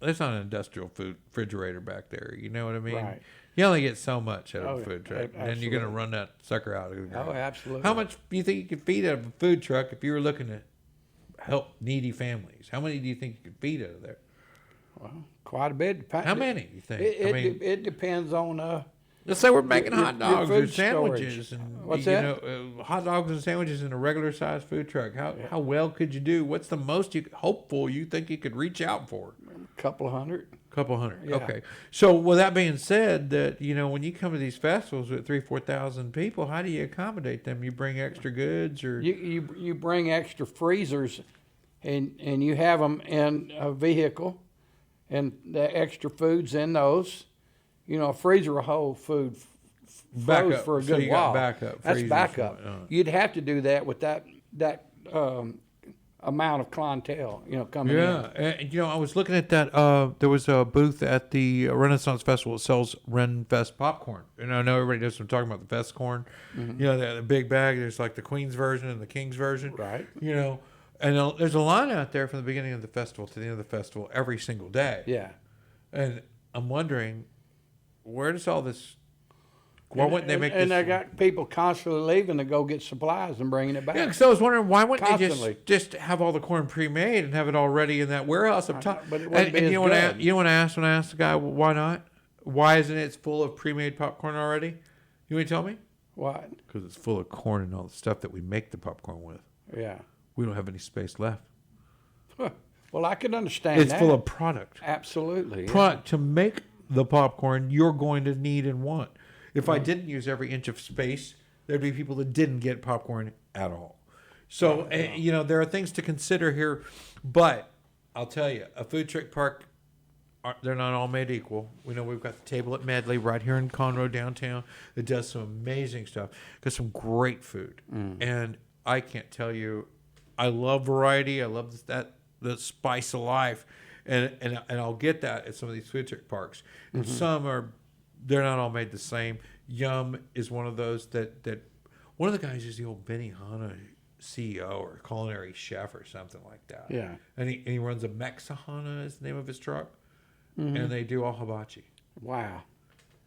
B: there's not an industrial food refrigerator back there. You know what I mean? Right. You only get so much out of a food truck, and then you're going to run that sucker out of the ground.
C: Oh, absolutely.
B: How much do you think you could feed out of a food truck if you were looking to help needy families? How many do you think you could feed out of there?
C: Well, quite a bit.
B: How many do you think?
C: It depends on...
B: let's say we're making hot dogs or sandwiches.
C: What's that?
B: Hot dogs and sandwiches in a regular-sized food truck. How well could you do? What's the most hopeful you think you could reach out for?
C: A couple hundred.
B: Yeah. Okay. So with that being said, that when you come to these festivals with 3,000-4,000 people, how do you accommodate them? You bring extra goods, or
C: you bring extra freezers, and you have them in a vehicle, and the extra food's in those. A freezer will hold food froze for a good while.
B: Backup.
C: That's backup. You'd have to do that with that amount of clientele, coming in.
B: Yeah, and I was looking at that. There was a booth at the Renaissance Festival that sells Renfest popcorn. And I know everybody knows what I'm talking about, the Fest corn. The big bag. There's like the Queen's version and the King's version.
C: Right.
B: And there's a line out there from the beginning of the festival to the end of the festival every single day.
C: Yeah.
B: And I'm wondering, where does all this? Why wouldn't they make this?
C: And they got people constantly leaving to go get supplies and bringing it back.
B: Yeah, because I was wondering, why wouldn't
C: Constantly.
B: they just have all the corn pre-made and have it all ready in that warehouse up top?
C: But it wouldn't be
B: and
C: as
B: you know what
C: good.
B: you know what I asked when I asked the guy, well, why not? Why isn't it full of pre-made popcorn already? You want to tell me?
C: What?
B: Because it's full of corn and all the stuff that we make the popcorn with.
C: Yeah.
B: We don't have any space left.
C: Well, I can understand
B: It's
C: that.
B: full of product.
C: Absolutely. Yeah.
B: Product to make the popcorn you're going to need and want. If I didn't use every inch of space, there'd be people that didn't get popcorn at all. So, there are things to consider here. But I'll tell you, a food truck park, they're not all made equal. We know we've got the table at Medley right here in Conroe downtown that does some amazing stuff. Got some great food. And I can't tell you, I love variety. I love the spice of life. And I'll get that at some of these food truck parks. And some they're not all made the same. Yum is one of those that one of the guys is the old Benny Hanna CEO or culinary chef or something like that.
C: Yeah.
B: And he runs a Mexihana is the name of his truck. And they do all hibachi.
C: Wow.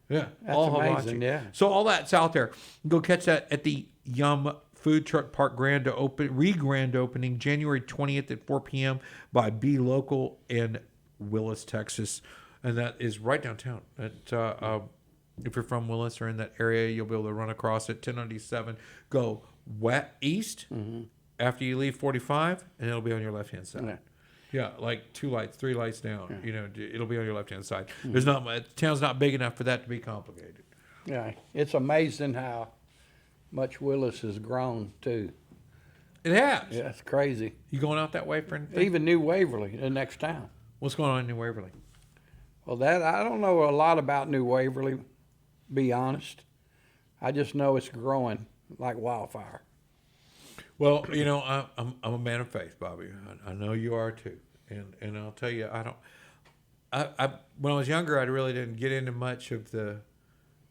B: Yeah.
C: That's
B: all
C: amazing,
B: hibachi.
C: yeah.
B: So all that's out there. Go catch that at the Yum Food Truck Park grand opening January 20th at 4 p.m. by BeLocal in Willis, Texas. And that is right downtown. If you're from Willis or in that area, you'll be able to run across it. 1097. Go east after you leave 45, and it'll be on your left-hand side.
C: Yeah.
B: Yeah, like 2 lights, 3 lights down. Yeah. It'll be on your left-hand side. There's not much. Town's not big enough for that to be complicated.
C: Yeah. It's amazing how much Willis has grown too.
B: It has.
C: Yeah, it's crazy.
B: You going out that way for anything?
C: Even New Waverly, the next town.
B: What's going on in New Waverly?
C: Well, I don't know a lot about New Waverly, be honest. I just know it's growing like wildfire.
B: Well, I'm a man of faith, Bobby. I know you are too, and I'll tell you, I when I was younger, I really didn't get into much of the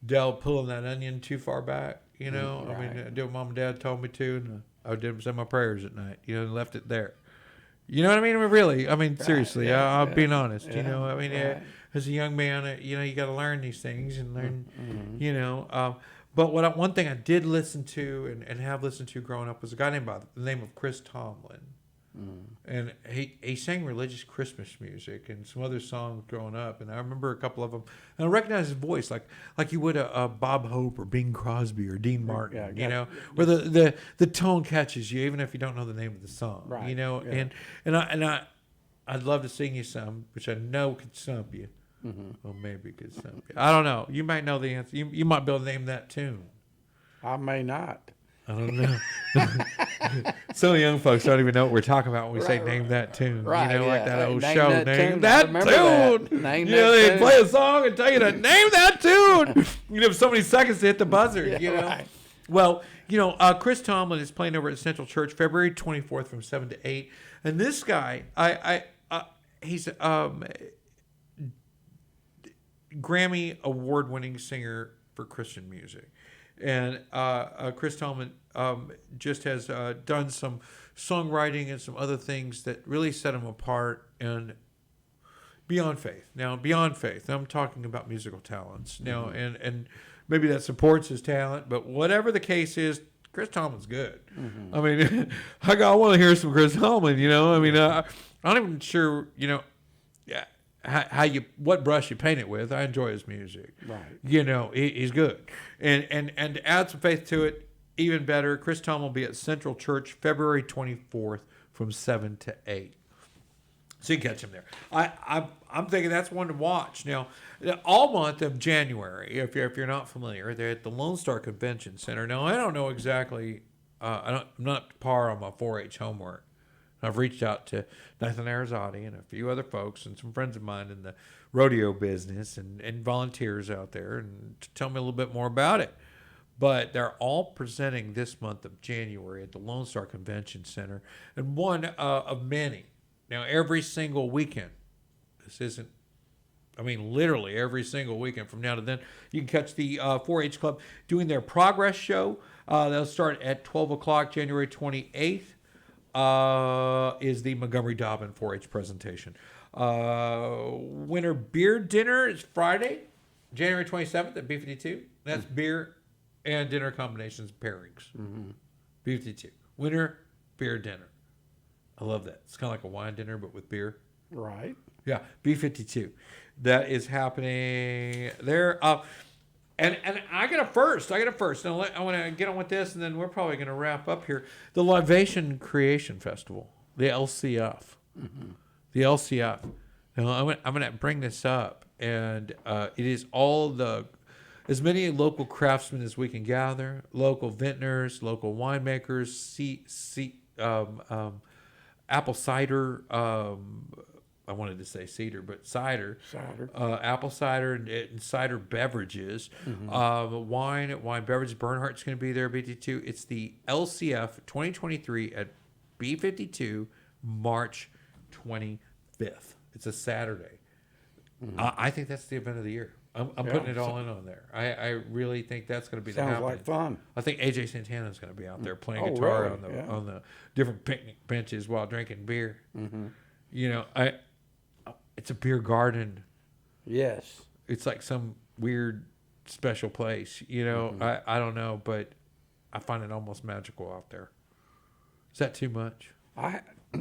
B: Dell pulling that onion too far back.
C: Right.
B: I mean, I did what mom and dad told me to, and I did say my prayers at night. And left it there. You know what I mean? Really, seriously,
C: yeah,
B: I'm being honest.
C: Yeah, right.
B: As a young man, you got to learn these things and learn, But one thing I did listen to and have listened to growing up was a guy named by the name of Chris Tomlin. And he sang religious Christmas music and some other songs growing up. And I remember a couple of them. And I recognize his voice like you would a Bob Hope or Bing Crosby or Dean Martin, where the tone catches you even if you don't know the name of the song,
C: Right.
B: And I'd love to sing you some, which I know could stump you. Well, maybe it could stump you. I don't know. You might know the answer. You might be able to name that tune.
C: I may not.
B: I don't know. Some young folks don't even know what we're talking about when we say name that tune.
C: Right,
B: Like that old
C: Name
B: show.
C: that
B: Name
C: tune.
B: that
C: I remember that.
B: tune.
C: Name that
B: They
C: tune.
B: play a song and tell you to name that tune. You have so many seconds to hit the buzzer.
C: Right.
B: Well, Chris Tomlin is playing over at Central Church February 24th from 7 to 8. And this guy, he's Grammy award-winning singer for Christian music. And Chris Tomlin just has done some songwriting and some other things that really set him apart and beyond faith. Now, beyond faith, I'm talking about musical talents. Now, and maybe that supports his talent, but whatever the case is, Chris Tomlin's good. I mean, I want to hear some Chris Tomlin, I'm not even sure, what brush you paint it with. I enjoy his music.
C: Right.
B: He's good. And to add some faith to it, even better, Chris Tom will be at Central Church February 24th from 7 to 8. So you can catch him there. I'm thinking that's one to watch. Now, all month of January, if you're not familiar, they're at the Lone Star Convention Center. Now, I don't know exactly, I'm not up to par on my 4-H homework. I've reached out to Nathan Arizati and a few other folks and some friends of mine in the rodeo business and volunteers out there and to tell me a little bit more about it. But they're all presenting this month of January at the Lone Star Convention Center, and one of many. Now, every single weekend, this isn't, literally every single weekend from now to then, you can catch the 4-H Club doing their progress show. They'll start at 12 o'clock, January 28th. Is the Montgomery Dobbin 4-H presentation. Winter beer dinner is Friday, January 27th at B52. That's beer and dinner combinations pairings. B52. Winter beer dinner. I love that. It's kind of like a wine dinner, but with beer.
C: Right.
B: Yeah, B52. That is happening there. And I got a first. Now, I want to get on with this, and then we're probably going to wrap up here. The Libation Creation Festival, the LCF. The LCF. Now, I'm going to bring this up, and it is as many local craftsmen as we can gather, local vintners, local winemakers, apple cider. I wanted to say cedar, but cider. Apple cider and cider beverages. Wine beverages. Bernhardt's going to be there, BT2. It's the LCF 2023 at B52, March 25th. It's a Saturday. I think that's the event of the year. I'm putting it all in on there. I really think that's going to be the happening.
C: Sounds like fun.
B: I think AJ Santana's going to be out there playing guitar
C: really?
B: on the different picnic benches while drinking beer. You know, it's a beer garden.
C: Yes.
B: It's like some weird special place. You know, I don't know, but I find it almost magical out there. Is that too much?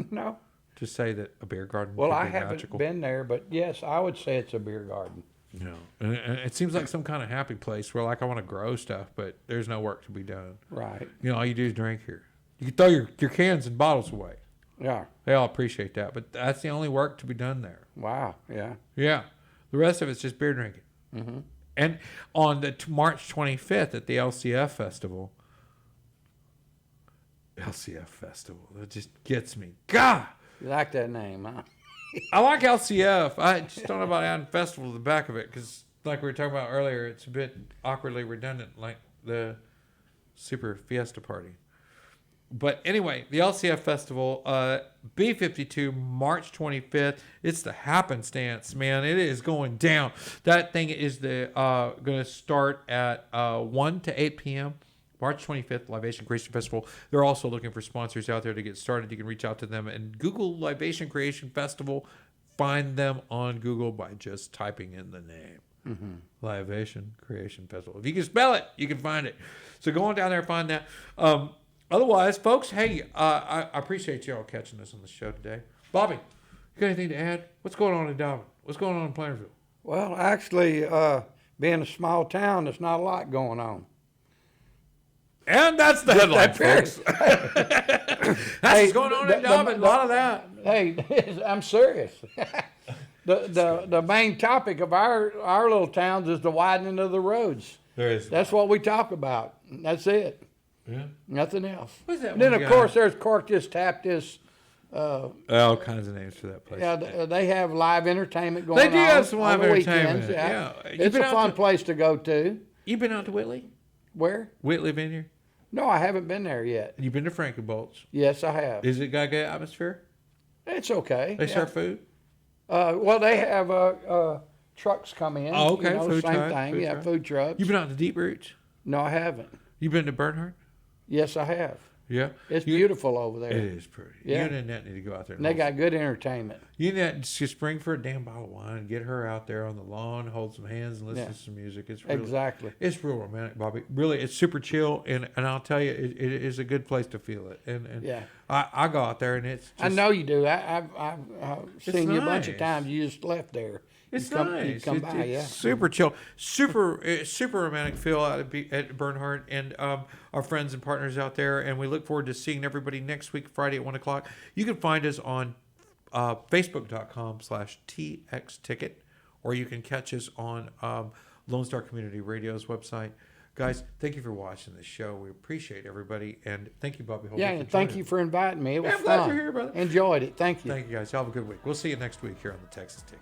C: No.
B: To say that a beer garden
C: Well,
B: could
C: I
B: be
C: haven't
B: magical?
C: been there, but yes, I would say it's a beer garden.
B: No. And it seems like some kind of happy place where, like, I want to grow stuff, but there's no work to be done.
C: Right.
B: You know, all you do is drink here. You can throw your cans and bottles away.
C: Yeah.
B: They all appreciate that, but that's the only work to be done there.
C: Wow. Yeah.
B: Yeah. The rest of it's just beer drinking. And on the March 25th at the LCF Festival, that just gets me. God!
C: You like that name, huh?
B: I like LCF. I just don't know about adding festival to the back of it because, like we were talking about earlier, it's a bit awkwardly redundant, like the Super Fiesta Party. But anyway, the LCF Festival, B52, March 25th. It's the happenstance, man. It is going down. That thing is going to start at 1 to 8 p.m. March 25th, Libation Creation Festival. They're also looking for sponsors out there to get started. You can reach out to them and Google Libation Creation Festival. Find them on Google by just typing in the name. Libation Creation Festival. If you can spell it, you can find it. So go on down there and find that. Otherwise, folks, hey, I appreciate y'all catching us on the show today. Bobby, you got anything to add? What's going on in Dobbin? What's going on in Plainville?
C: Well, actually, being a small town, there's not a lot going on.
B: And that's the headline, folks. That's what's going on in Dobbin. A lot of that.
C: Hey, I'm serious. The main topic of our little towns is the widening of the roads.
B: There is.
C: That's what we talk about. That's it.
B: Yeah.
C: Nothing else.
B: What's that
C: And then,
B: one
C: of
B: guy?
C: course, there's Cork Just Tap This.
B: All kinds of names for that place.
C: Yeah, they have live entertainment going on.
B: They do have some
C: on
B: live
C: the
B: entertainment.
C: weekends,
B: Yeah.
C: It's a fun place to go to.
B: You been out to Whitley?
C: Where?
B: Whitley Vineyard?
C: No, I haven't been there yet.
B: You been to Frankie Bolt's?
C: Yes, I have.
B: Is it got a good atmosphere?
C: It's okay.
B: They serve food?
C: Well, they have trucks come in.
B: Oh, okay.
C: You know,
B: Food
C: same
B: truck,
C: thing.
B: food
C: Yeah,
B: truck.
C: food trucks.
B: You been out to Deep Roots?
C: No, I haven't.
B: You been to Bernhardt?
C: Yes, I have.
B: Yeah.
C: It's beautiful over there.
B: It is pretty.
C: Yeah.
B: You and Annette need to go out there.
C: And they got good entertainment.
B: You and Annette just bring for a damn bottle of wine, get her out there on the lawn, hold some hands, and listen
C: Yeah.
B: to some music. It's really,
C: Exactly.
B: It's real romantic, Bobby. Really, it's super chill, and I'll tell you, it is a good place to feel it. And
C: Yeah.
B: I go out there, and it's just,
C: I know you do. I've seen you a bunch of
B: nice.
C: times. You just left there.
B: It's
C: you come,
B: nice.
C: You come by, yeah.
B: Super chill, super romantic feel out at Bernhardt and our friends and partners out there. And we look forward to seeing everybody next week, Friday at 1:00. You can find us on Facebook.com/TXTicket, or you can catch us on Lone Star Community Radio's website. Guys, thank you for watching this show. We appreciate everybody, and thank you, Bobby Holden.
C: Yeah, and thank you for inviting me. It was
B: I'm glad
C: fun.
B: you're here, brother.
C: Enjoyed it. Thank you.
B: Thank you, guys. Y'all have a good week. We'll see you next week here on the Texas Ticket.